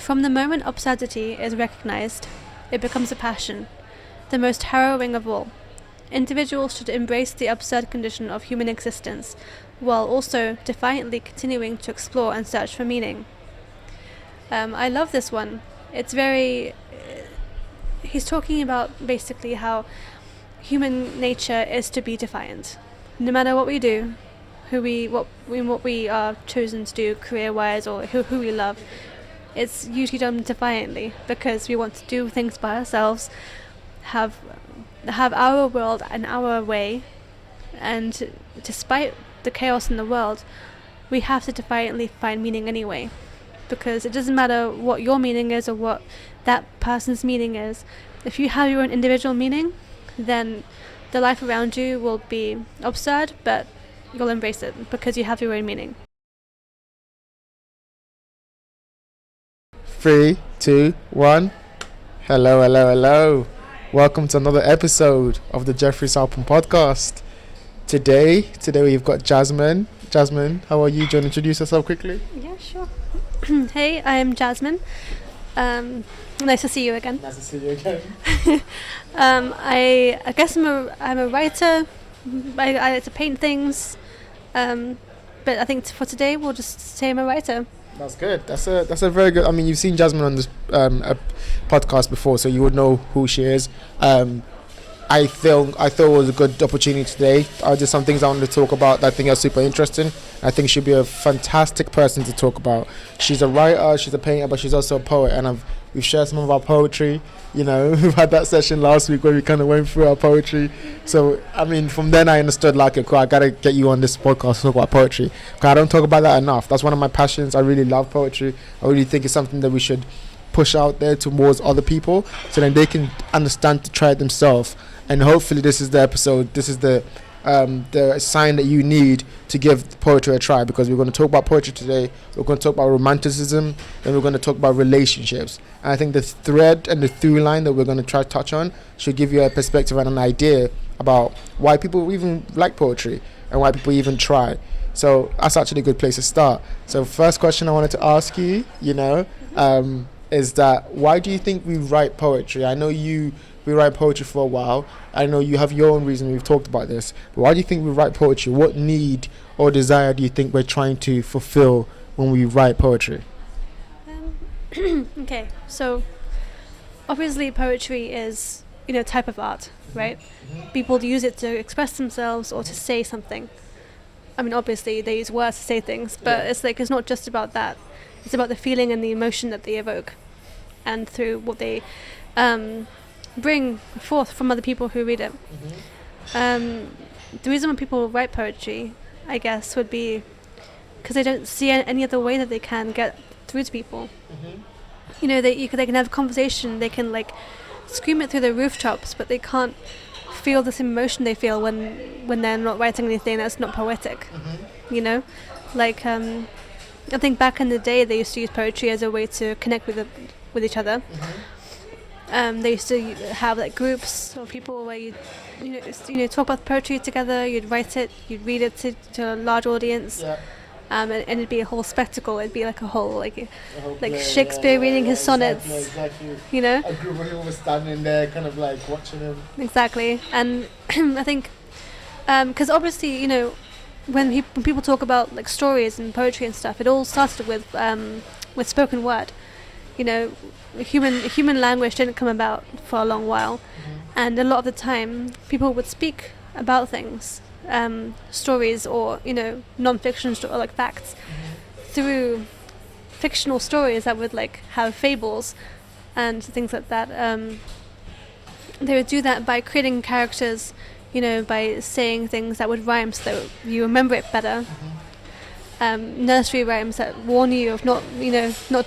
From the moment absurdity is recognized, it becomes a passion, the most harrowing of all. Individuals should embrace the absurd condition of human existence, while also defiantly continuing to explore and search for meaning. I love this one. It's very... he's talking about basically how human nature is to be defiant. No matter what we do, what we are chosen to do career-wise, or who we love, it's usually done defiantly because we want to do things by ourselves, have our world and our way, and despite the chaos in the world, we have to defiantly find meaning anyway, because it doesn't matter what your meaning is or what that person's meaning is. If you have your own individual meaning, then the life around you will be absurd, but you'll embrace it because you have your own meaning. 3, 2, 1. Hello. Welcome to another episode of the Jeoffrey Sarpong podcast. Today we've got Jasmine. Jasmine, how are you? Do you want to introduce yourself quickly? Yeah, sure. Hey, I'm Jasmine. Nice to see you again. Nice to see you again. I guess I'm a writer. I like to paint things. But I think for today we'll just say I'm a writer. That's good. That's a very good. I mean, you've seen Jasmine on this podcast before, so you would know who she is. I thought it was a good opportunity today. Just some things I wanted to talk about that I think are super interesting. I think she'd be a fantastic person to talk about. She's a writer, she's a painter, but she's also a poet, and we've shared some of our poetry. You know, we've had that session last week where we kind of went through our poetry. So, I mean, from then I understood, like, okay, I gotta get you on this podcast to talk about poetry, because I don't talk about that enough. That's one of my passions. I really love poetry. I really think it's something that we should push out there towards other people, so then they can understand to try it themselves. And hopefully this is the episode, this is the sign that you need to give poetry a try, because we're going to talk about poetry today. We're going to talk about romanticism, and we're going to talk about relationships. And I think the thread and the through line that we're going to try to touch on should give you a perspective and an idea about why people even like poetry and why people even try. So that's actually a good place to start. So first question I wanted to ask you, is that why do you think we write poetry? I know we write poetry for a while. I know you have your own reason. We've talked about this. But why do you think we write poetry? What need or desire do you think we're trying to fulfill when we write poetry? Okay, so obviously poetry is, a type of art, right? Mm-hmm. People use it to express themselves or to say something. I mean, obviously they use words to say things, but it's not just about that. It's about the feeling and the emotion that they evoke, and through what they bring forth from other people who read it. Mm-hmm. The reason why people write poetry, I guess, would be because they don't see any other way that they can get through to people. Mm-hmm. They can have a conversation, they can scream it through the rooftops, but they can't feel this emotion they feel when they're not writing anything that's not poetic. Mm-hmm. I think back in the day they used to use poetry as a way to connect with each other. Mm-hmm. They used to have groups of people where you talk about poetry together. You'd write it, you'd read it to a large audience. Yeah. And it'd be a whole spectacle. It'd be a whole Shakespeare reading his sonnets. Exactly. A group of people were standing there, kind of watching him. Exactly, and I think because obviously when people talk about stories and poetry and stuff, it all started with spoken word. Human language didn't come about for a long while. Mm-hmm. And a lot of the time people would speak about things, stories or non-fiction or facts, mm-hmm. through fictional stories that would have fables and things like that. They would do that by creating characters, by saying things that would rhyme so that you remember it better. Mm-hmm. Nursery rhymes that warn you of not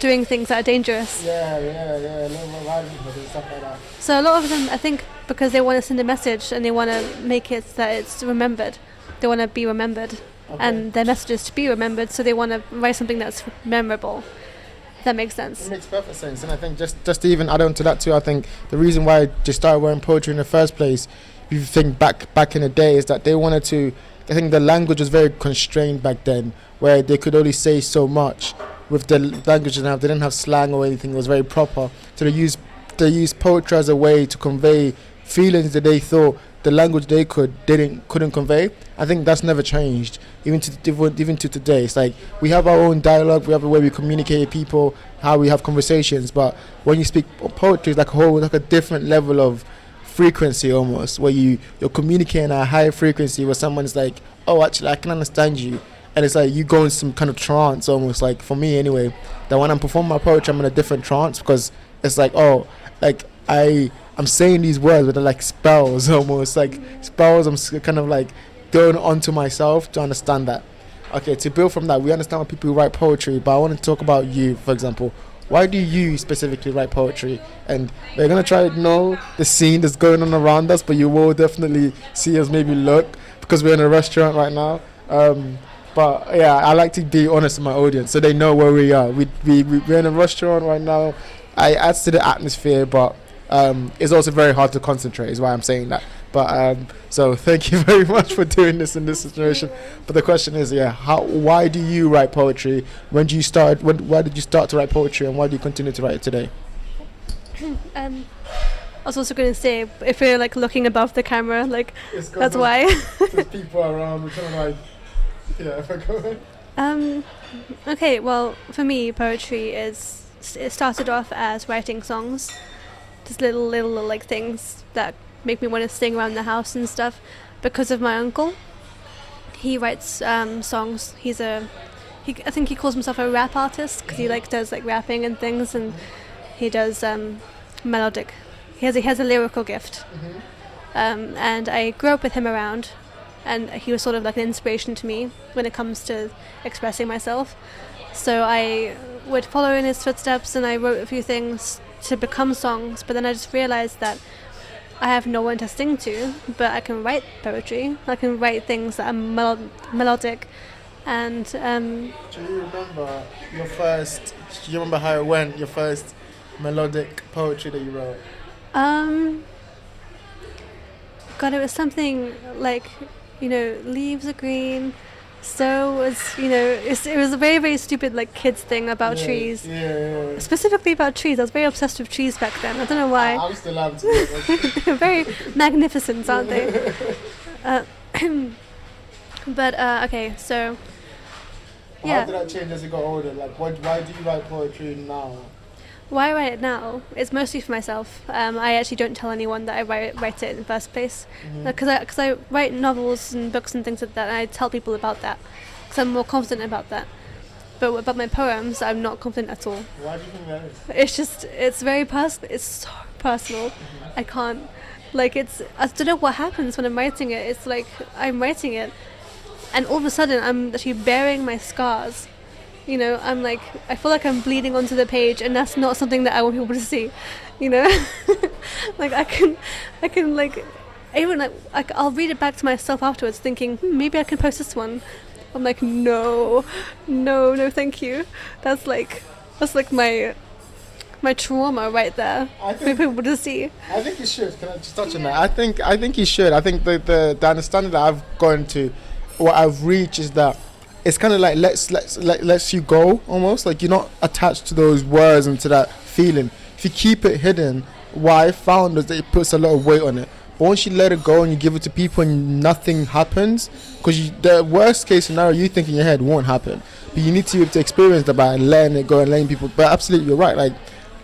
doing things that are dangerous. Yeah, a little more rhyming and stuff like that. So a lot of them, I think, because they want to send a message and they want to make it that it's remembered. They want to be remembered, and their message is to be remembered. So they want to write something that's memorable. If that makes sense. It makes perfect sense, and I think just to even add on to that too, I think the reason why I just started writing poetry in the first place, if you think back in the day, is that they wanted to. I think the language was very constrained back then, where they could only say so much, with the language they have. They didn't have slang or anything. It was very proper. So they used poetry as a way to convey feelings that they thought the language they couldn't convey. I think that's never changed, even to today. It's like we have our own dialogue, we have the way we communicate with people, how we have conversations. But when you speak poetry, it's like a different level of frequency almost, where you're communicating at a higher frequency, where someone's like, oh, actually, I can understand you. And it's like you go in some kind of trance almost, like for me anyway, that when I'm performing my poetry, I'm in a different trance, because it's like, oh, like I'm saying these words, but they're like spells almost, like spells. I'm kind of like going onto myself to understand that. Okay, to build from that, we understand why people write poetry, but I want to talk about you, for example. Why do you specifically write poetry? And we're going to try to know the scene that's going on around us, but you will definitely see us maybe look, because we're in a restaurant right now. But yeah, I like to be honest with my audience so they know where we are. We're in a restaurant right now. I adds to the atmosphere, but it's also very hard to concentrate, is why I'm saying that. But so thank you very much for doing this in this situation. But the question is, why do you write poetry? When do you start? Why did you start to write poetry, and why do you continue to write it today? I was also going to say, if we're like looking above the camera, like that's why. There's people around. We're kind of like, yeah. If I go. Okay. Well, for me, poetry it started off as writing songs, just little like things that make me want to sing around the house and stuff, because of my uncle. He writes songs. I think he calls himself a rap artist, because he does like rapping and things, and he does melodic. He has a lyrical gift. And I grew up with him around, and he was sort of like an inspiration to me when it comes to expressing myself. So I would follow in his footsteps, and I wrote a few things to become songs, but then I just realized that I have no one to sing to, but I can write poetry. I can write things that are melodic. And do you remember do you remember how it went, your first melodic poetry that you wrote? God, it was something like, leaves are green. So was, it was a very, very stupid like kids thing about trees. Yeah. Specifically about trees. I was very obsessed with trees back then. I don't know why. I'm still am too. They're very magnificent, aren't they? But okay, so yeah. How did that change as you got older? Like, why do you write poetry now? Why I write it now? It's mostly for myself. I actually don't tell anyone that I write it in the first place, because I write novels and books and things like that, and I tell people about that because I'm more confident about that. But about my poems, I'm not confident at all. Why do you think that is? It's very personal. It's so personal. I can't, I don't know what happens when I'm writing it. It's like I'm writing it, and all of a sudden I'm actually bearing my scars. I'm like, I feel like I'm bleeding onto the page, and that's not something that I want people to see, like I can even I'll read it back to myself afterwards thinking, maybe I can post this one. I'm like, no, thank you. That's like my trauma right there for people to see. I think you should. Can I just touch on that? I think you should. I think the understanding that I've gone to, what I've reached, is that it's kind of like lets you go almost. Like you're not attached to those words and to that feeling. If you keep it hidden, what I found is that it puts a lot of weight on it. But once you let it go and you give it to people and nothing happens, because the worst case scenario you think in your head won't happen. But you need to be able to experience that by letting it go and letting people. But absolutely, you're right. Like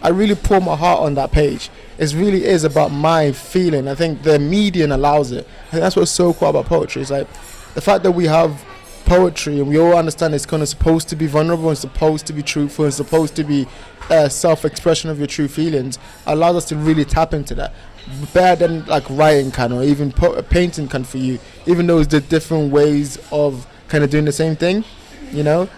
I really pour my heart on that page. It really is about my feeling. I think the medium allows it. I think that's what's so cool about poetry. It's like the fact that we have poetry and we all understand it's kind of supposed to be vulnerable and supposed to be truthful and supposed to be self-expression of your true feelings, allows us to really tap into that better than like writing can, or even painting can for you, even though it's the different ways of kind of doing the same thing.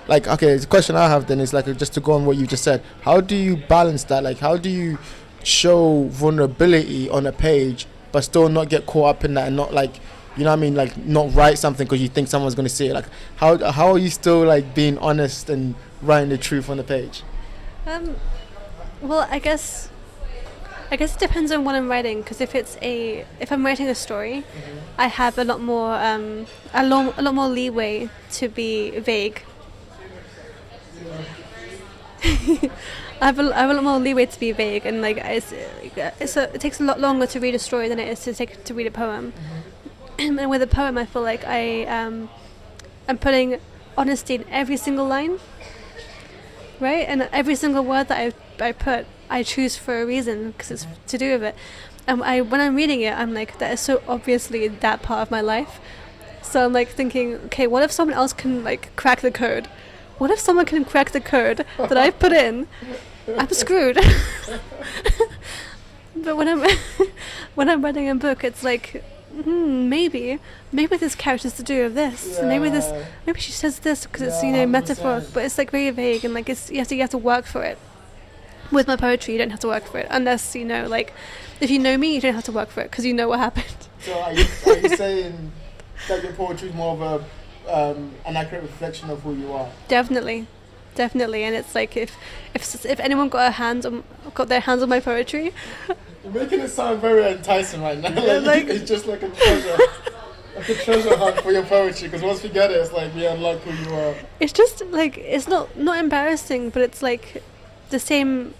Like, okay, the question I have then is like, just to go on what you just said, how do you balance that? Like, how do you show vulnerability on a page but still not get caught up in that and not like, like not write something because you think someone's going to see it? Like how are you still like being honest and writing the truth on the page? Well, I guess it depends on what I'm writing, because if I'm writing a story, I have a lot more leeway to be vague. I have a lot more leeway to be vague, and like it takes a lot longer to read a story than it is to read a poem. And with a poem, I feel like I'm putting honesty in every single line, right? And every single word that I choose for a reason, because it's to do with it. And when I'm reading it, I'm like, that is so obviously that part of my life. So I'm like thinking, okay, what if someone else can like crack the code? What if someone can crack the code that I put in? I'm screwed. But when I'm writing a book, it's like, maybe this character's to do with this. Yeah. And maybe she says this because it's 100%. metaphor, but it's like very vague, and like you have to work for it. With my poetry, you don't have to work for it unless like if you know me, you don't have to work for it because you know what happened. So are you saying that your poetry is more of an accurate reflection of who you are? Definitely, and it's like if anyone got their hands on my poetry. You're making it sound very enticing right now. Like, it's just like a treasure hunt for your poetry. Because once we get it, it's like we unlock who you are. It's just like it's not embarrassing, but it's like the same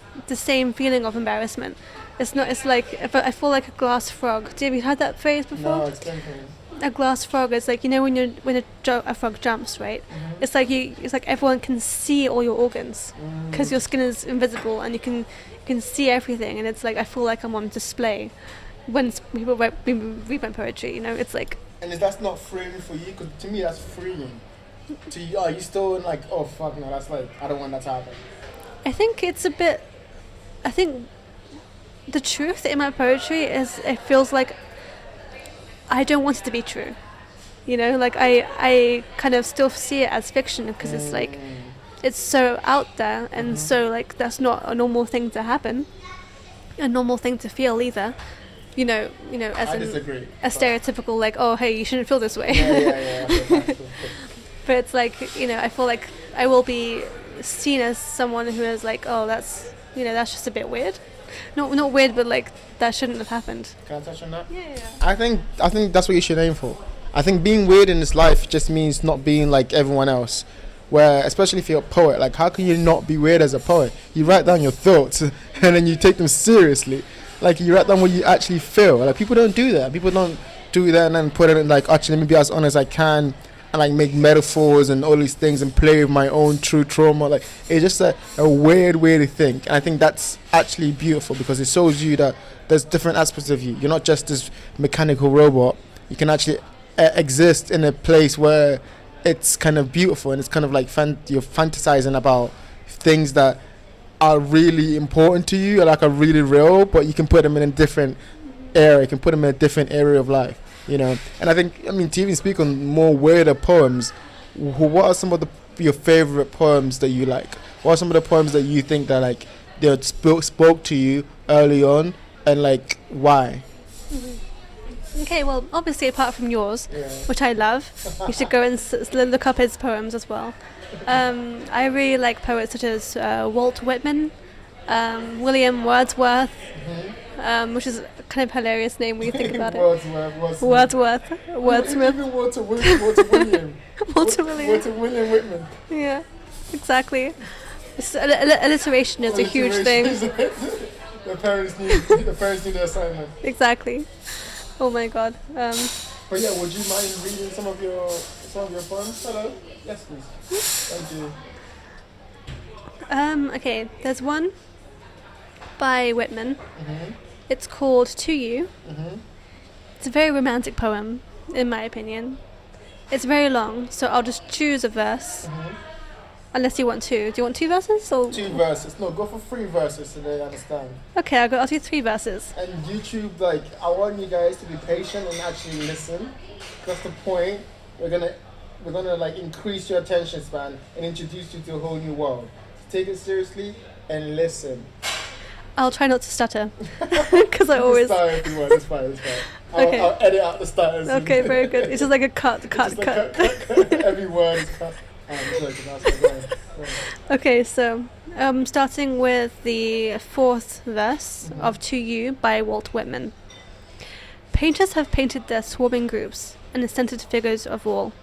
feeling of embarrassment. It's not. It's like if I feel like a glass frog. Have you heard that phrase before? No, explain to me. A glass frog is like, when a frog jumps, right? Mm-hmm. It's like everyone can see all your organs because your skin is invisible and you can see everything, and it's like I feel like I'm on display when people read my poetry. It's like. And is that not freeing for you? Because to me, that's freeing. To you, are you still in like, oh fuck no, that's like I don't want that to happen. I think it's a bit. I think the truth in my poetry is it feels like I don't want it to be true. Like I kind of still see it as fiction because it's like it's so out there, and so like that's not a normal thing to happen, a normal thing to feel either. As I disagree, a stereotypical like, oh hey, you shouldn't feel this way. Yeah. Okay, but it's like I feel like I will be seen as someone who is like, oh that's that's just a bit weird. Not weird, but like that shouldn't have happened. Can I touch on that? Yeah. I think that's what you should aim for. I think being weird in this life just means not being like everyone else. Where, especially if you're a poet, like how can you not be weird as a poet? You write down your thoughts and then you take them seriously. Like you write down what you actually feel. Like people don't do that. People don't do that and then put it in like, actually let me be as honest as I can and like make metaphors and all these things and play with my own true trauma. Like it's just a weird way to think. And I think that's actually beautiful because it shows you that there's different aspects of you. You're not just this mechanical robot. You can actually exist in a place where it's kind of beautiful and it's kind of like you're fantasizing about things that are really important to you, or like are really real, but you can put them in a different area. You can put them in a different area of life, And I think, to even speak on more weirder poems, what are some of your favorite poems that you like? What are some of the poems that you think that like they spoke to you early on, and like why? Okay, well, obviously apart from yours, which I love, you should go and look up his poems as well. I really like poets such as Walt Whitman, William Wordsworth, which is a kind of hilarious name when you think about it. Wordsworth. Even Walter William. Walter William Whitman. Yeah, exactly. Alliteration is a huge thing. The parents knew their assignment. Exactly. Oh my god. But yeah, would you mind reading some of your poems? Hello? Yes, please. Thank you. Okay, there's one by Whitman. It's called To You. It's a very romantic poem, in my opinion. It's very long, so I'll just choose a verse. Unless you want two. Do you want two verses? Or 2 verses. No, go for 3 verses so they understand. Okay, I'll do 3 verses. And YouTube, I want you guys to be patient and actually listen. That's the point. We're gonna increase your attention span and introduce you to a whole new world. So take it seriously and listen. I'll try not to stutter, because I always. Stutter if you want. It's fine. Okay. I'll edit out the stutters. Okay, very good. It's just like a cut. Every word is cut. Okay, so starting with the 4th verse of To You by Walt Whitman. Painters have painted their swarming groups and the centered figures of all.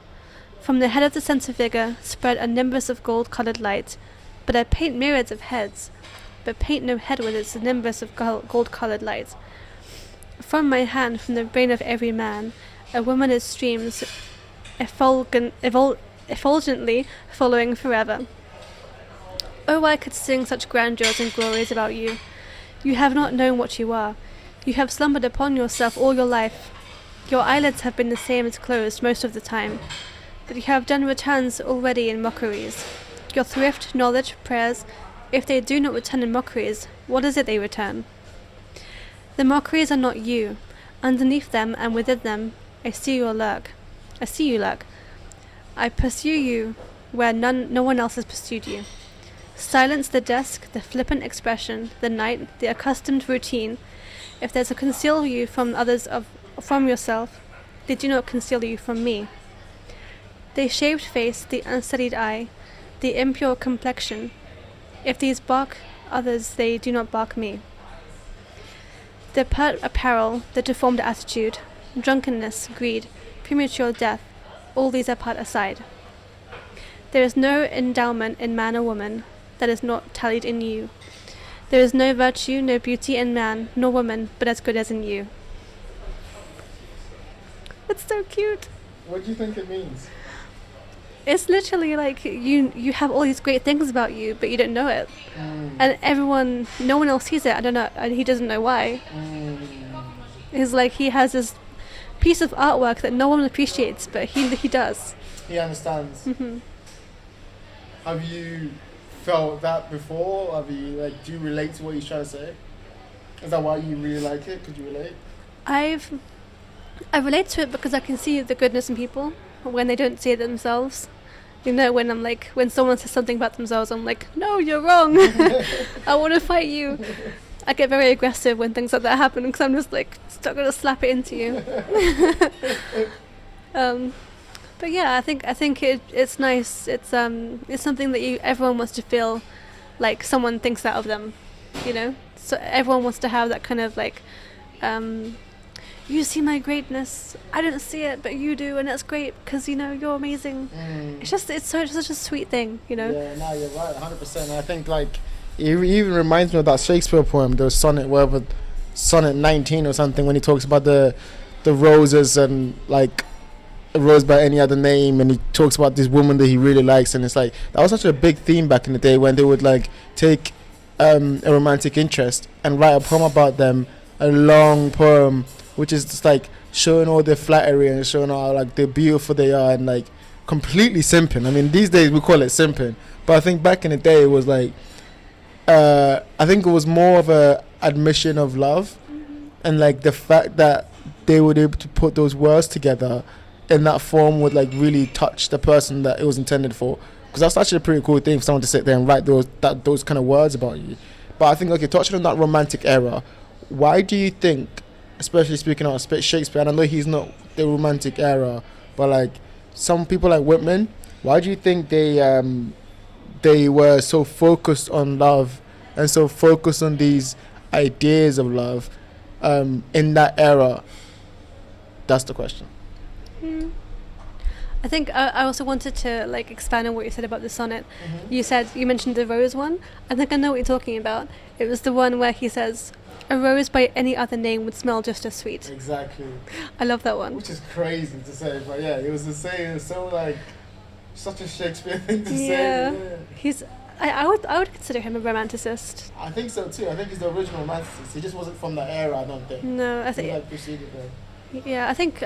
From the head of the center figure spread a nimbus of gold-colored light, but I paint myriads of heads, but paint no head with its nimbus of gold-coloured light. From my hand, from the brain of every man, a woman is streams, effulgently following forever. Oh, I could sing such grandeurs and glories about you. You have not known what you are. You have slumbered upon yourself all your life. Your eyelids have been the same as closed most of the time, but you have done returns already in mockeries. Your thrift, knowledge, prayers, if they do not return in mockeries, what is it they return? The mockeries are not you. Underneath them and within them, I see you lurk. I pursue you where no one else has pursued you. Silence the desk, the flippant expression, the night, the accustomed routine. If there's a conceal you from others from yourself, they do not conceal you from me. The shaved face, the unstudied eye, the impure complexion. If these bark others, they do not bark me. The pert apparel, the deformed attitude, drunkenness, greed, premature death, all these are put aside. There is no endowment in man or woman that is not tallied in you. There is no virtue, no beauty in man nor woman, but as good as in you. It's so cute. What do you think it means? It's literally like you have all these great things about you, but you don't know it. And no one else sees it. I don't know, and he doesn't know why. It's like he has this piece of artwork that no one appreciates, but he does. He understands. Mm-hmm. Have you felt that before? Do you relate to what he's trying to say? Is that why you really like it? Could you relate? I relate to it because I can see the goodness in people when they don't see it themselves. You know, when someone says something about themselves, I'm like, no, you're wrong. I want to fight you. I get very aggressive when things like that happen because I'm just like, still gonna slap it into you. But yeah, I think it's nice. It's something that everyone wants to feel like someone thinks that of them, you know. So everyone wants to have that kind of like, you see my greatness. I didn't see it, but you do, and that's great because you're amazing. It's such a sweet thing, you know. Yeah, no, you're right, 100%. I think like it even reminds me of that Shakespeare poem, the sonnet 19 or something, when he talks about the roses and like a rose by any other name, and he talks about this woman that he really likes, and it's like that was such a big theme back in the day when they would like take a romantic interest and write a poem about them, a long poem which is just like showing all their flattery and showing how like they're beautiful they are, and like completely simping. I mean, these days we call it simping, but I think back in the day it was like I think it was more of a admission of love, and like the fact that they were able to put those words together in that form would like really touch the person that it was intended for, because that's actually a pretty cool thing for someone to sit there and write those kind of words about you. But I think, okay, touching on that romantic era, why do you think, especially speaking of Shakespeare, and I know he's not the romantic era, but like some people like Whitman, why do you think they were so focused on love and so focused on these ideas of love in that era? That's the question. I think I also wanted to like expand on what you said about the sonnet. You mentioned the rose one. I think I know what you're talking about. It was the one where he says, "A rose by any other name would smell just as sweet." Exactly. I love that one. Which is crazy to say, but yeah, it was the same. It's so like such a Shakespeare thing to say. Yeah. I would consider him a romanticist. I think so too. I think he's the original romanticist. He just wasn't from that era, I don't think. No, I think. He like preceded them. Yeah, I think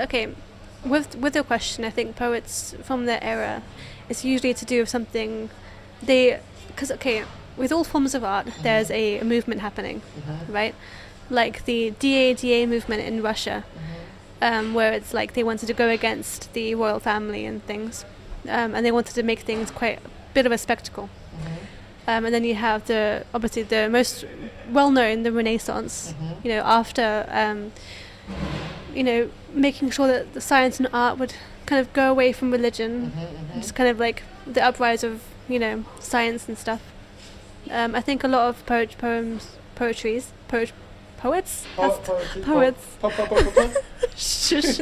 with your question, I think poets from their era, it's usually to do with something with all forms of art, there's a movement happening, right? Like the DA movement in Russia, where it's like they wanted to go against the royal family and things, and they wanted to make things quite a bit of a spectacle. And then you have obviously the most well-known, the Renaissance, after making sure that the science and art would kind of go away from religion, just kind of like the uprise of science and stuff. I think a lot of poets. Shush,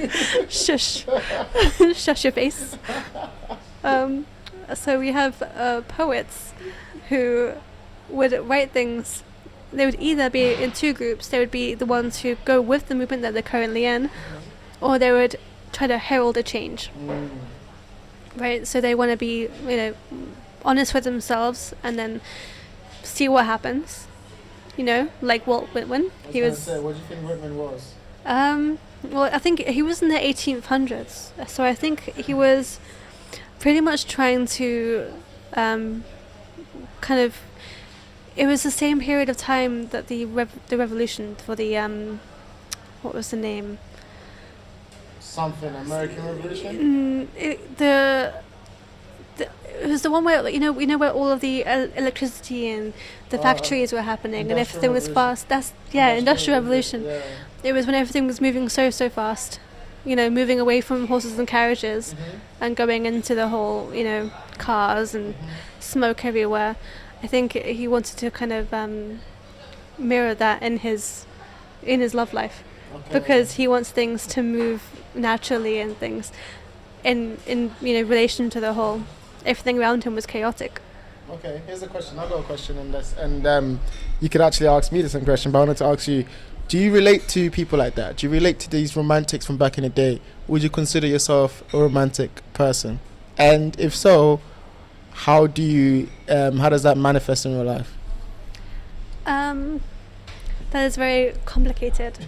shush your face. So we have poets who would write things. They would either be in two groups. They would be the ones who go with the movement that they're currently in, or they would try to herald a change. Right? So they want to be, honest with themselves and then see what happens. Like Walt Whitman. What do you think Whitman was? Well, I think he was in the 1800s. So I think he was pretty much trying to kind of. It was the same period of time that the revolution for the what was the name? Something American Revolution. It was the one where where all of the electricity and the factories were happening and everything was fast. That's Industrial Revolution. Yeah. It was when everything was moving so fast. Moving away from horses and carriages and going into the whole cars and smoke everywhere. I think he wanted to kind of mirror that in his love life, because he wants things to move naturally and things in relation to the whole. Everything around him was chaotic. Okay, here's a question. I've got a question on this, and you could actually ask me the same question, but I wanted to ask you: do you relate to people like that? Do you relate to these romantics from back in the day? Would you consider yourself a romantic person? And if so, how does that manifest in your life? That is very complicated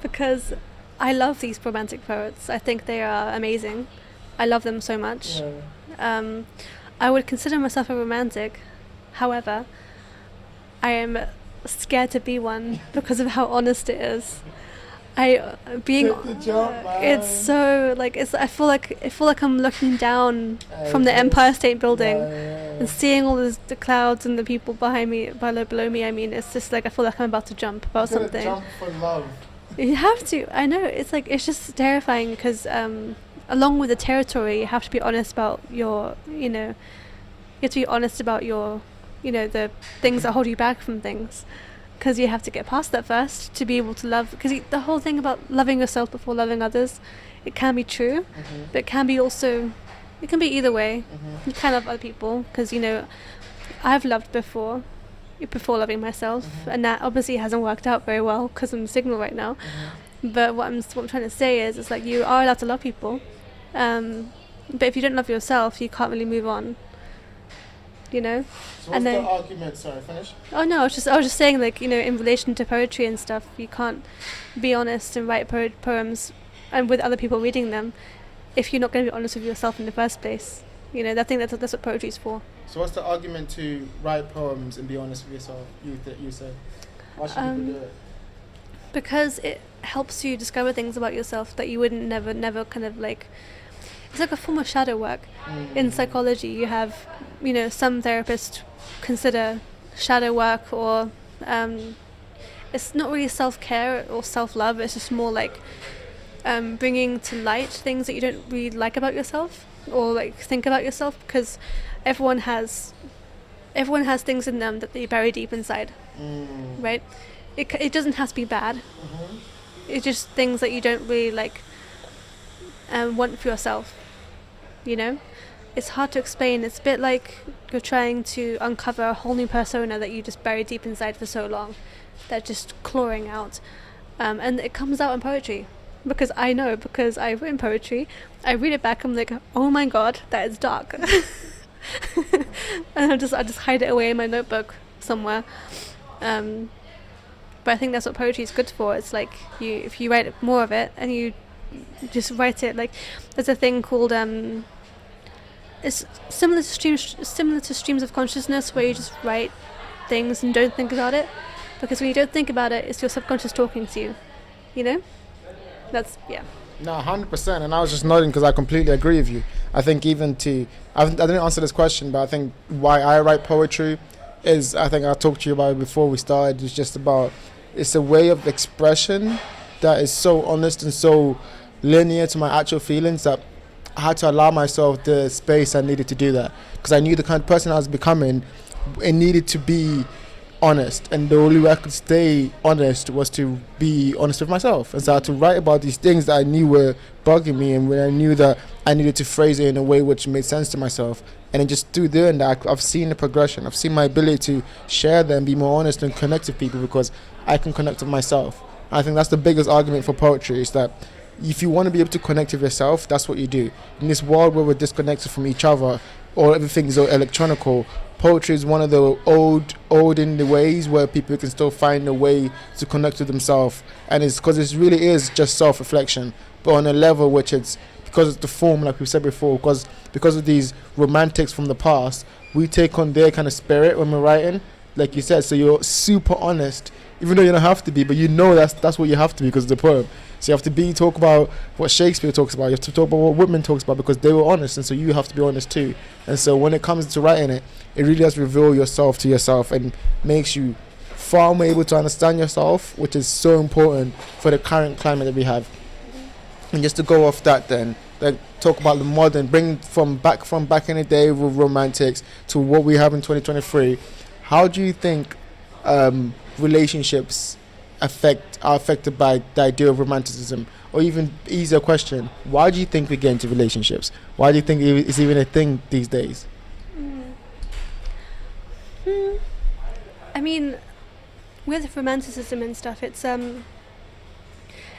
because I love these romantic poets. I think they are amazing. I love them so much. Yeah. I would consider myself a romantic. However, I am scared to be one because of how honest it is. Take the jump, man. It's so I feel like I'm looking down from the Empire State Building and seeing all the clouds and the people below me. I mean, it's just like I feel like I'm about to jump about something. Jump for love. You have to. I know. It's just terrifying because along with the territory, you have to be honest about your. You have to be honest about your. The things that hold you back from things. Because you have to get past that first to be able to love. Because the whole thing about loving yourself before loving others, it can be true, but it can be also, it can be either way. You can love other people because I've loved before loving myself, and that obviously hasn't worked out very well because I'm Signal right now. But what I'm trying to say is, it's like you are allowed to love people, but if you don't love yourself, you can't really move on. So what's the argument? Sorry, finish. Oh no, I was just saying, in relation to poetry and stuff, you can't be honest and write poems and with other people reading them if you're not going to be honest with yourself in the first place. I think that's what poetry is for. So what's the argument to write poems and be honest with yourself? You say, why should people do it? Because it helps you discover things about yourself that you wouldn't never kind of like. It's like a form of shadow work. In psychology, you have, some therapists consider shadow work, or it's not really self-care or self-love. It's just more like bringing to light things that you don't really like about yourself or think about yourself, because everyone has things in them that they bury deep inside, right? It doesn't have to be bad. It's just things that you don't really want for yourself. It's hard to explain. It's a bit like you're trying to uncover a whole new persona that you just buried deep inside for so long, that's just clawing out, and it comes out in poetry. Because I've written poetry, I read it back, I'm like, oh my god, that is dark. And I just hide it away in my notebook somewhere. But I think that's what poetry is good for. It's like if you write more of it and you just write it, there's a thing called it's similar to streams of consciousness, where you just write things and don't think about it, because when you don't think about it, it's your subconscious talking to you. That's No, 100%, and I was just nodding because I completely agree with you. I think I didn't answer this question, but I think why I write poetry is, I think I talked to you about it before we started, it's a way of expression that is so honest and so linear to my actual feelings that I had to allow myself the space I needed to do that, because I knew the kind of person I was becoming. It needed to be honest, and the only way I could stay honest was to be honest with myself. And so I had to write about these things that I knew were bugging me, and when I knew that I needed to phrase it in a way which made sense to myself. And then just through doing that, I've seen the progression. I've seen my ability to share them, be more honest and connect with people, because I can connect with myself. I think that's the biggest argument for poetry, is that if you want to be able to connect with yourself, that's what you do. In this world where we're disconnected from each other, or everything is electronical, poetry is one of the old in the ways where people can still find a way to connect with themselves. And it's because it really is just self-reflection, but on a level which it's, because it's the form, like we said before, because of these romantics from the past, we take on their kind of spirit when we're writing, like you said. So you're super honest, even though you don't have to be, but you know that's what you have to be because of the poem. So you have to talk about what Shakespeare talks about. You have to talk about what Whitman talks about, because they were honest, and so you have to be honest too. And so when it comes to writing it, it really does reveal yourself to yourself and makes you far more able to understand yourself, which is so important for the current climate that we have. And just to go off that, then, like, talk about the modern, bring from back in the day with romantics to what we have in 2023. How do you think relationships are affected by the idea of romanticism? Or even easier question, why do you think we get into relationships? Why do you think it's even a thing these days? I mean, with romanticism and stuff, it's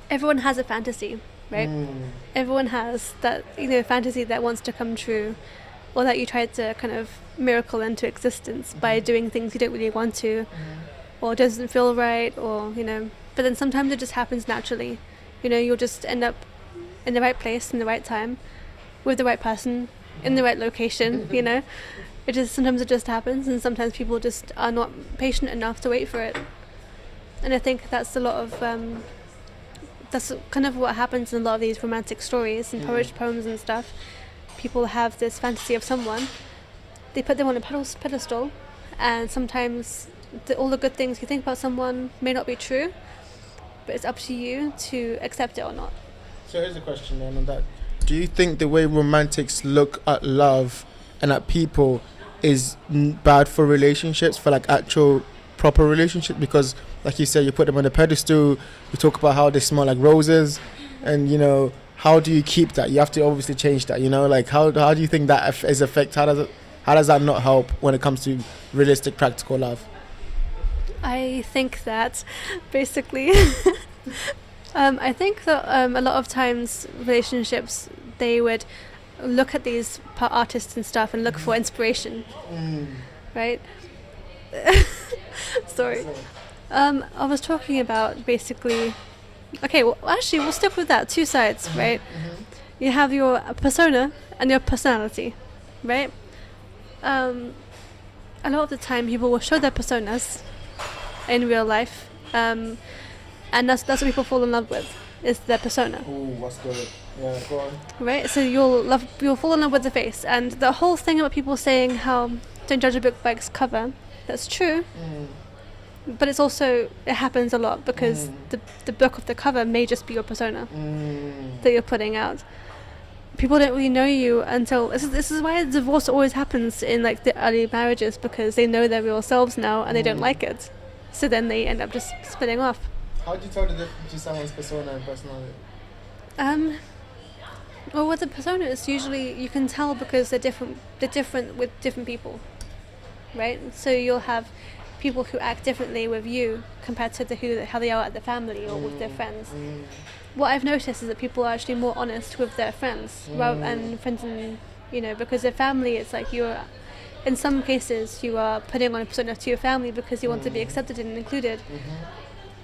everyone has a fantasy, right? Everyone has that, fantasy that wants to come true, or that you try to kind of miracle into existence by doing things you don't really want to, or doesn't feel right, or but then sometimes it just happens naturally. You'll just end up in the right place in the right time with the right person in the right location. Sometimes it just happens, and sometimes people just are not patient enough to wait for it. And I think that's a lot of that's kind of what happens in a lot of these romantic stories and poems and stuff. People have this fantasy of someone, they put them on a pedestal, and sometimes all the good things you think about someone may not be true, but it's up to you to accept it or not. So here's a question then on that. Do you think the way romantics look at love and at people is bad for relationships, for like actual proper relationships? Because like you said, you put them on a pedestal, you talk about how they smell like roses, and how do you keep that? You have to obviously change that, like how do you think that is affect? How does that not help when it comes to realistic practical love? I think that basically I think that a lot of times relationships, they would look at these artists and stuff and look for inspiration, right? Sorry. I was talking about basically, okay, well actually we'll stick with that, two sides, right? You have your persona and your personality, right? A lot of the time people will show their personas in real life, and that's what people fall in love with, is their persona. Ooh, that's good. Yeah, go on. Right, so you'll fall in love with the face, and the whole thing about people saying how don't judge a book by its cover, that's true, but it happens a lot because the book of the cover may just be your persona that you're putting out. People don't really know you until this is why divorce always happens in like the early marriages, because they know their real selves now and they don't like it, so then they end up just splitting off. How do you tell the difference between someone's persona and personality? Well, with the personas, usually you can tell because they're different with different people, right? So you'll have people who act differently with you compared to how they are at the family or with their friends. What I've noticed is that people are actually more honest with their friends and friends, and because their family, it's like in some cases you are putting on a persona to your family because you want to be accepted and included.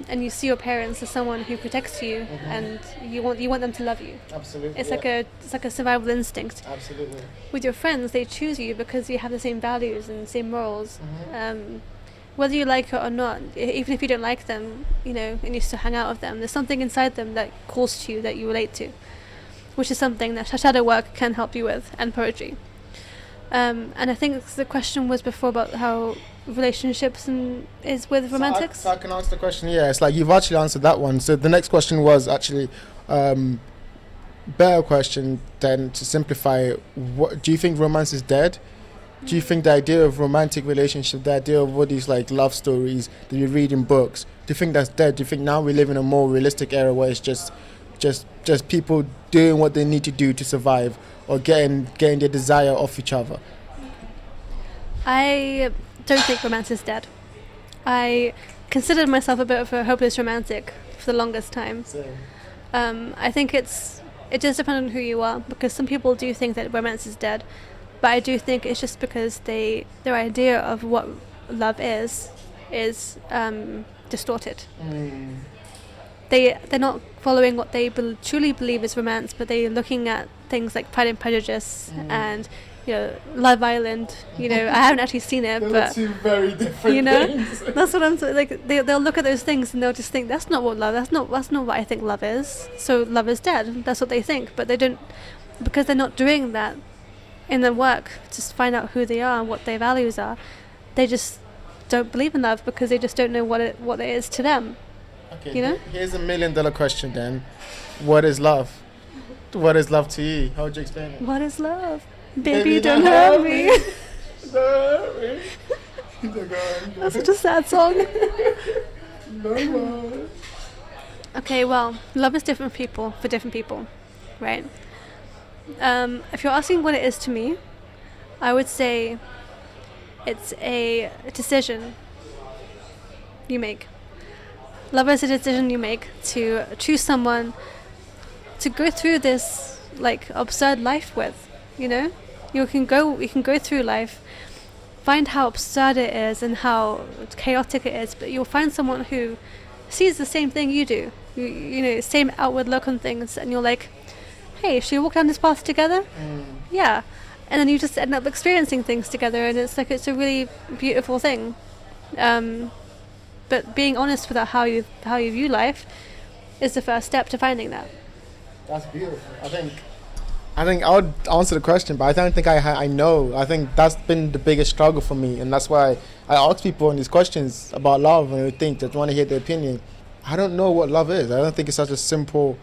And you see your parents as someone who protects you, and you want them to love you. Absolutely. It's like a survival instinct. Absolutely. With your friends, they choose you because you have the same values and same morals. Whether you like it or not, even if you don't like them, and you still hang out with them, there's something inside them that calls to you, that you relate to, which is something that shadow work can help you with, and poetry. And I think the question was before about how relationships is with romantics. So I can answer the question. Yeah, it's like you've actually answered that one. So the next question was actually better question than to simplify it. What do you think romance is dead? Do you think the idea of romantic relationship, the idea of all these like love stories that you read in books, do you think that's dead? Do you think now we live in a more realistic era where it's just people doing what they need to do to survive, or getting their desire off each other? I don't think romance is dead. I considered myself a bit of a hopeless romantic for the longest time. I think it just depends on who you are, because some people do think that romance is dead, but I do think it's just because their idea of what love is distorted. They're not following what they truly believe is romance, but they're looking at things like Pride and Prejudice and Love Island. I haven't actually seen it, but two very different things. That's what I'm saying. Like they'll look at those things and they'll just think that's not what love. That's not what I think love is. So love is dead. That's what they think, but they don't, because they're not doing that in their work to find out who they are and what their values are. They just don't believe in love because they just don't know what it is to them. Okay, here's $1 million question then. What is love? What is love to you? How would you explain it? What is love? Baby, don't hurt me. Don't hurt me. That's such a sad song. No. Okay, well, love is different for different people, right? If you're asking what it is to me, I would say it's a decision you make. Love is a decision you make to choose someone to go through this like absurd life with. You can go through life, find how absurd it is and how chaotic it is, but you'll find someone who sees the same thing you do. Same outward look on things, and you're like, hey, should we walk down this path together? Yeah. And then you just end up experiencing things together, and it's a really beautiful thing. But being honest about how you view life is the first step to finding that. That's beautiful. I think I would answer the question, but I don't think I know. I think that's been the biggest struggle for me, and that's why I ask people on these questions about love, and they want to hear their opinion. I don't know what love is. I don't think it's such a simple.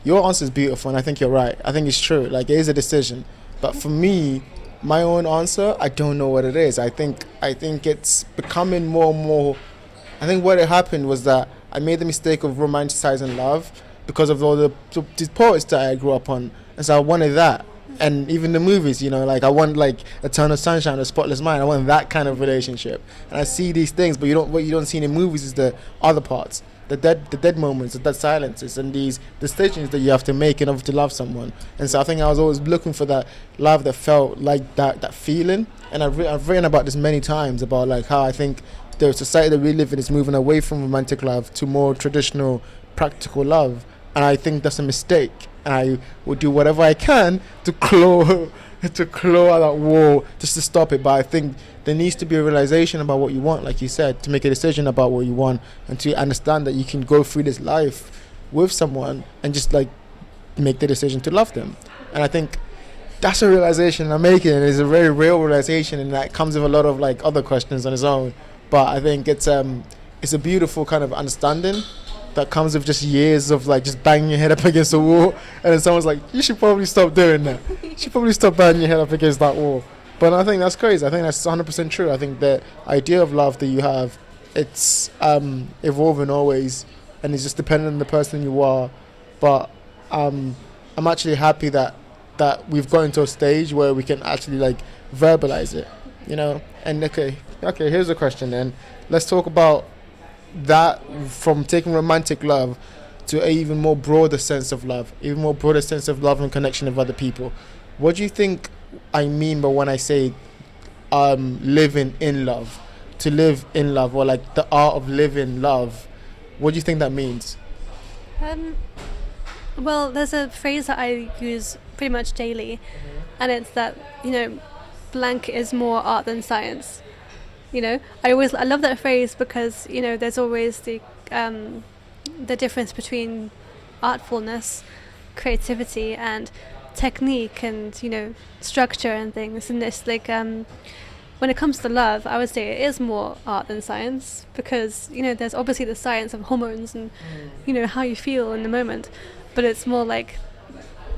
Your answer is beautiful, and I think you're right. I think it's true. Like, it is a decision, but for me, my own answer, I don't know what it is. I think it's becoming more and more. I think what had happened was that I made the mistake of romanticizing love because of all the poets that I grew up on, and so I wanted that. And even the movies, like I want like Eternal Sunshine, A Spotless Mind. I want that kind of relationship. And I see these things, but what you don't see in the movies is the other parts, the dead moments, the dead silences, and the decisions that you have to make in order to love someone. And so I think I was always looking for that love that felt like that feeling. And I've written about this many times about like how I think the society that we live in is moving away from romantic love to more traditional, practical love. And I think that's a mistake. And I will do whatever I can to claw at that wall just to stop it. But I think there needs to be a realization about what you want, like you said, to make a decision about what you want, and to understand that you can go through this life with someone and just like make the decision to love them. And I think that's a realization I'm making, and it's a very real realization, and that comes with a lot of like other questions on its own. But I think it's a beautiful kind of understanding that comes with just years of like just banging your head up against a wall, and then someone's like, you should probably stop doing that. You should probably stop banging your head up against that wall. But I think that's crazy. I think that's 100% true. I think the idea of love that you have, it's evolving always, and it's just dependent on the person you are. But I'm actually happy that we've gotten to a stage where we can actually like verbalize it, And okay, here's a question then. Let's talk about that, from taking romantic love to an even more broader sense of love, and connection with other people. What do you think I mean by when I say living in love? To live in love, or like the art of living love. What do you think that means? Well, there's a phrase that I use pretty much daily, and it's that, blank is more art than science. I love that phrase because, there's always the difference between artfulness, creativity, and technique, and, structure and things. And it's like, when it comes to love, I would say it is more art than science, because, there's obviously the science of hormones and, how you feel in the moment. But it's more like,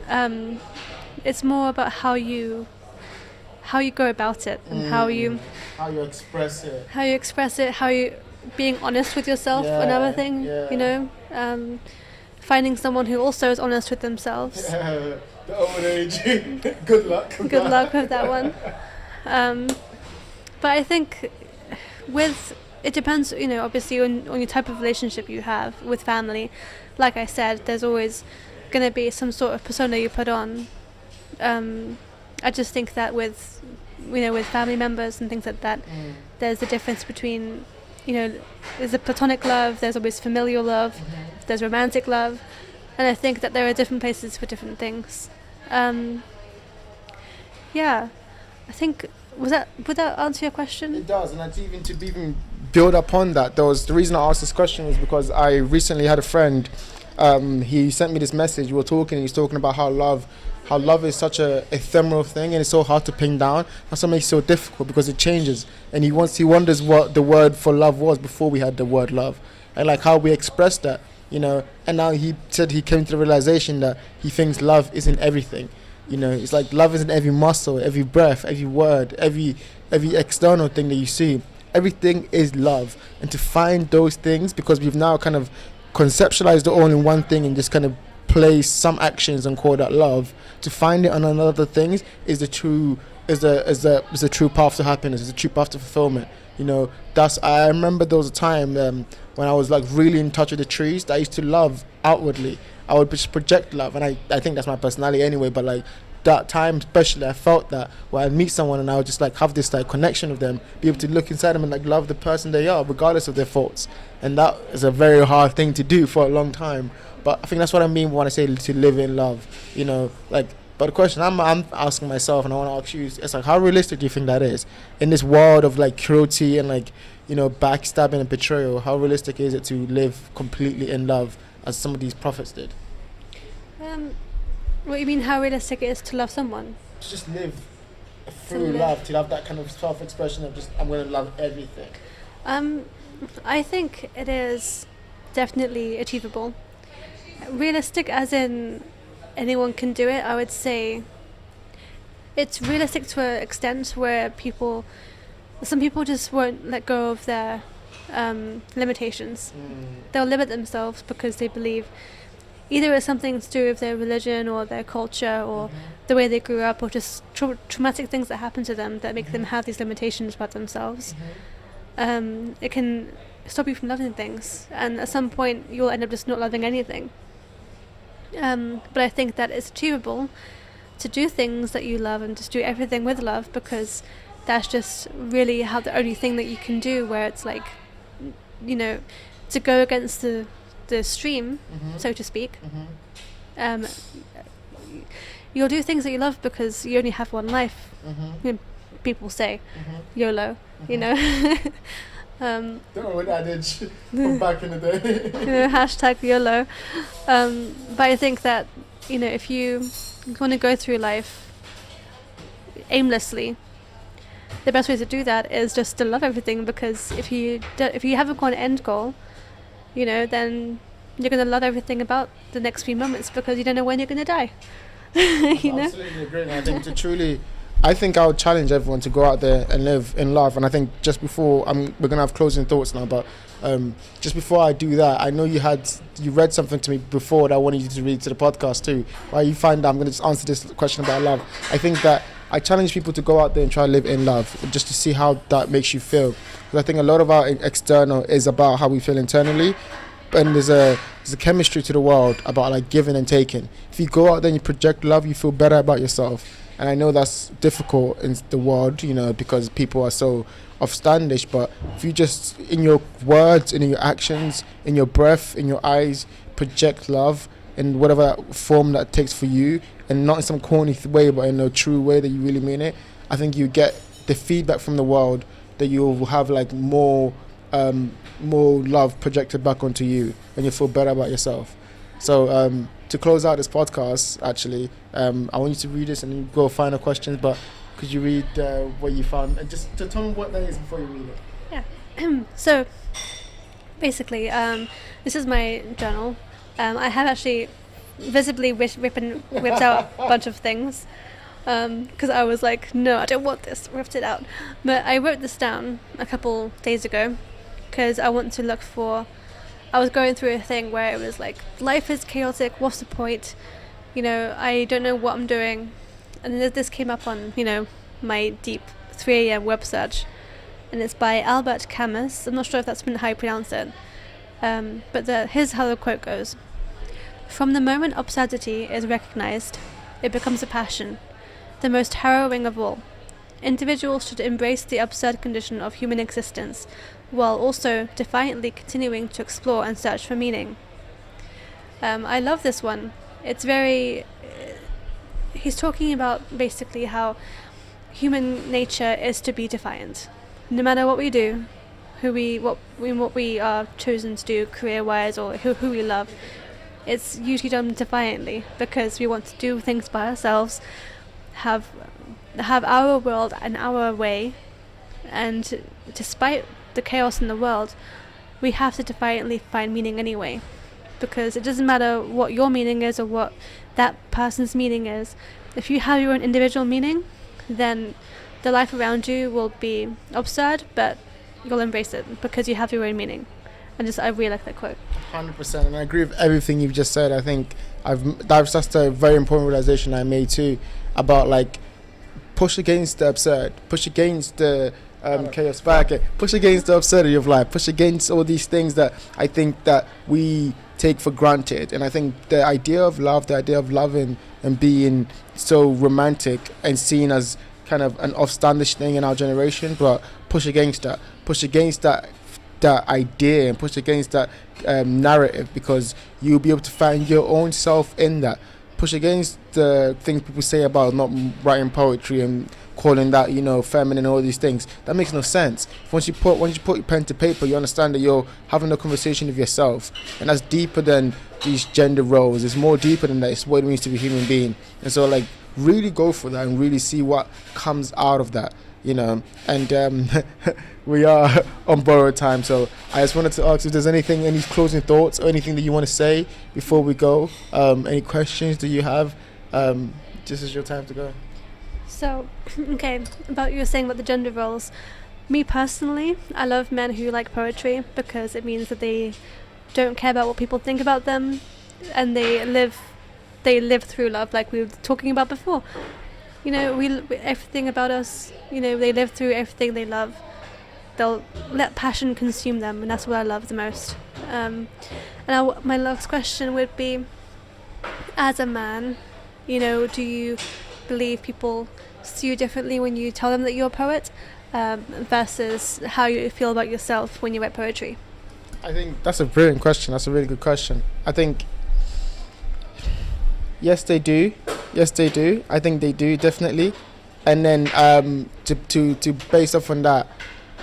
it's more about how you how you go about it and how you express it. How you being honest with yourself. Another thing, you know, finding someone who also is honest with themselves. The old age. Good luck. Good luck with that one. But I think it depends, you know, obviously on your type of relationship you have with family. Like I said, there's always going to be some sort of persona you put on. I just think that with family members and things like that, there's a difference between, you know, there's a platonic love, there's always familial love, there's romantic love, and I think that there are different places for different things. I think would that answer your question? It does, and that's even build upon that. The reason I asked this question was because I recently had a friend. He sent me this message. We were talking, and he's talking about how love is such a ephemeral thing, and it's so hard to pin down. That's what makes it so difficult, because it changes. And he wonders what the word for love was before we had the word love, and like how we expressed that, you know. And now he said he came to the realization that he thinks love isn't everything. You know, it's like love isn't every muscle, every breath, every word, every external thing that you see. Everything is love. And to find those things, because we've now kind of conceptualized it all in one thing and just kind of place some actions and call that love, to find it on another things is the true path to happiness, is the true path to fulfillment. You know, I remember there was a time when I was like really in touch with the trees, that I used to love outwardly. I would just project love, and I think that's my personality anyway, but like that time especially, I felt that when I'd meet someone and I would just like have this like connection with them, be able to look inside them and like love the person they are regardless of their faults. And that is a very hard thing to do for a long time, but I think that's what I mean when I say to live in love, you know. Like, but the question I'm asking myself, and I want to ask you, is like, how realistic do you think that is in this world of like cruelty and like, you know, backstabbing and betrayal? How realistic is it to live completely in love as some of these prophets did? What you mean, how realistic it is to love someone? To just live through love, to have that kind of self-expression of just, I'm going to love everything. I think it is definitely achievable. Realistic as in anyone can do it, I would say. It's realistic to an extent where some people just won't let go of their limitations. They'll limit themselves because they believe either it's something to do with their religion or their culture or the way they grew up, or just traumatic things that happen to them that make them have these limitations about themselves. It can stop you from loving things, and at some point you'll end up just not loving anything. But I think that it's achievable to do things that you love and just do everything with love, because that's just really how the only thing that you can do, where it's like, you know, to go against the stream, so to speak. You'll do things that you love because you only have one life. You know, people say YOLO, you know. Don't know what that did from back in the day. You know, hashtag YOLO. But I think that, you know, if you want to go through life aimlessly, the best way to do that is just to love everything, because if you haven't got an end goal, you know, then you're going to love everything about the next few moments, because you don't know when you're going to die. You know? Absolutely agree. And I think I would challenge everyone to go out there and live in love. And I think just before, we're going to have closing thoughts now, but just before I do that, I know you read something to me before that I wanted you to read to the podcast too. While you find out, I'm going to just answer this question about love. I think that I challenge people to go out there and try to live in love, just to see how that makes you feel. Because I think a lot of our external is about how we feel internally, and there's a chemistry to the world about like giving and taking. If you go out there and you project love, you feel better about yourself. And I know that's difficult in the world, you know, because people are so offstandish. But if you just, in your words, in your actions, in your breath, in your eyes, project love in whatever form that takes for you, and not in some corny way, but in a true way that you really mean it, I think you get the feedback from the world that you will have like more love projected back onto you, and you feel better about yourself. So to close out this podcast, actually, I want you to read this and then go final questions, but could you read what you found, and just to tell me what that is before you read it? Yeah. So basically, this is my journal. I have actually visibly whipped out a bunch of things. because I was like, no, I don't want this, ripped it out. But I wrote this down a couple days ago because I want to look for. I was going through a thing where it was like, life is chaotic, what's the point? I don't know what I'm doing. And this came up on, my deep 3 a.m. web search. And it's by Albert Camus. I'm not sure if that's how you pronounce it. But here's how the quote goes. From the moment absurdity is recognized, it becomes a passion, the most harrowing of all. Individuals should embrace the absurd condition of human existence, while also defiantly continuing to explore and search for meaning. I love this one. It's very... he's talking about basically how human nature is to be defiant. No matter what we do, what we are chosen to do career-wise, or who we love, it's usually done defiantly because we want to do things by ourselves, have our world and our way, and despite the chaos in the world, we have to defiantly find meaning anyway, because it doesn't matter what your meaning is or what that person's meaning is. If you have your own individual meaning, then the life around you will be absurd, but you'll embrace it because you have your own meaning. I really like that quote. 100%, and I agree with everything you've just said. I think that's just a very important realization I made too, about like push against the absurd, push against the chaos, push against the absurdity of life, push against all these things that I think that we take for granted. And I think the idea of love, the idea of loving and being so romantic and seen as kind of an offstandish thing in our generation, but push against that idea, and push against that narrative, because you'll be able to find your own self in that. Push against the things people say about not writing poetry and calling that, feminine and all these things. That makes no sense. Once you put your pen to paper, you understand that you're having a conversation with yourself, and that's deeper than these gender roles. It's more deeper than that. It's what it means to be a human being. And so like really go for that and really see what comes out of that, and we are on borrowed time, so I just wanted to ask if there's any closing thoughts or anything that you want to say before we go. Any questions that you have? This is your time to go. So, okay, about you were saying about the gender roles. Me personally, I love men who like poetry because it means that they don't care about what people think about them, and they live through love, like we were talking about before. Everything about us, they live through everything they love. They'll let passion consume them, and that's what I love the most. My last question would be, as a man, do you believe people see you differently when you tell them that you're a poet, versus how you feel about yourself when you write poetry? I think that's a brilliant question. That's a really good question. I think yes, they do. I think they do, definitely. And then to base off on that,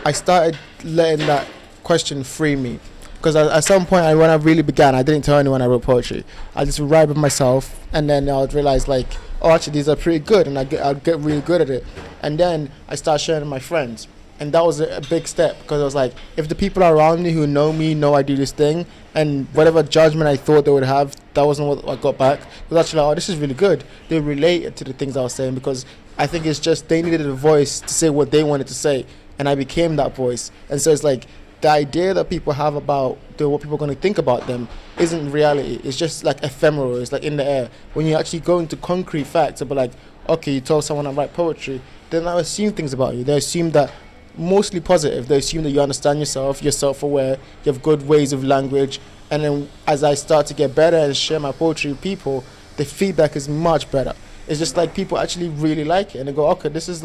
I started letting that question free me, because at some point when I really began, I didn't tell anyone I wrote poetry. I just would write by myself, and then I would realize like, oh, actually these are pretty good, and I'd get really good at it. And then I started sharing with my friends, and that was a big step, because I was like, if the people around me who know me know I do this thing, and whatever judgment I thought they would have, that wasn't what I got back. It was actually like, oh, this is really good. They related to the things I was saying, because I think it's just they needed a voice to say what they wanted to say, and I became that voice. And so it's like the idea that people have about what people are going to think about them isn't reality. It's just like ephemeral. It's like in the air. When you actually go into concrete facts about like, okay, you told someone I write poetry, then they assume things about you. They assume that mostly positive. They assume that you understand yourself, you're self-aware, you have good ways of language. And then as I start to get better and share my poetry with people, the feedback is much better. It's just like people actually really like it, and they go, okay, this is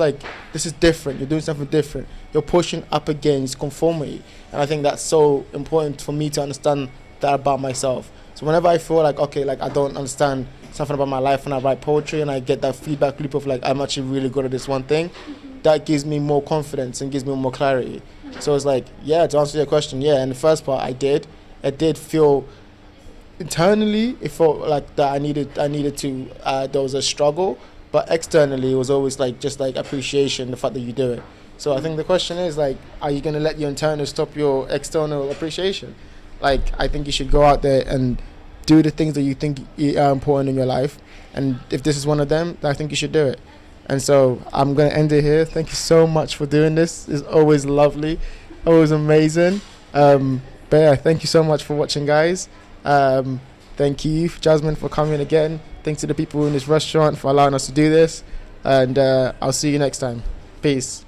different. You're doing something different. You're pushing up against conformity. And I think that's so important for me to understand that about myself. So whenever I feel like, okay, like I don't understand something about my life when I write poetry, and I get that feedback loop of like, I'm actually really good at this one thing, that gives me more confidence and gives me more clarity. So it's like, yeah, to answer your question, yeah, in the first part I did feel internally, it felt like that I needed to there was a struggle, but externally it was always like just like appreciation, the fact that you do it. So I think the question is like, are you going to let your internal stop your external appreciation? Like, I think you should go out there and do the things that you think are important in your life, and if this is one of them, then I think you should do it. And so I'm going to end it here. Thank you so much for doing this. It's always lovely, always amazing. But yeah, thank you so much for watching, guys. Thank you, Jasmine, for coming again. Thanks to the people in this restaurant for allowing us to do this. And I'll see you next time. Peace.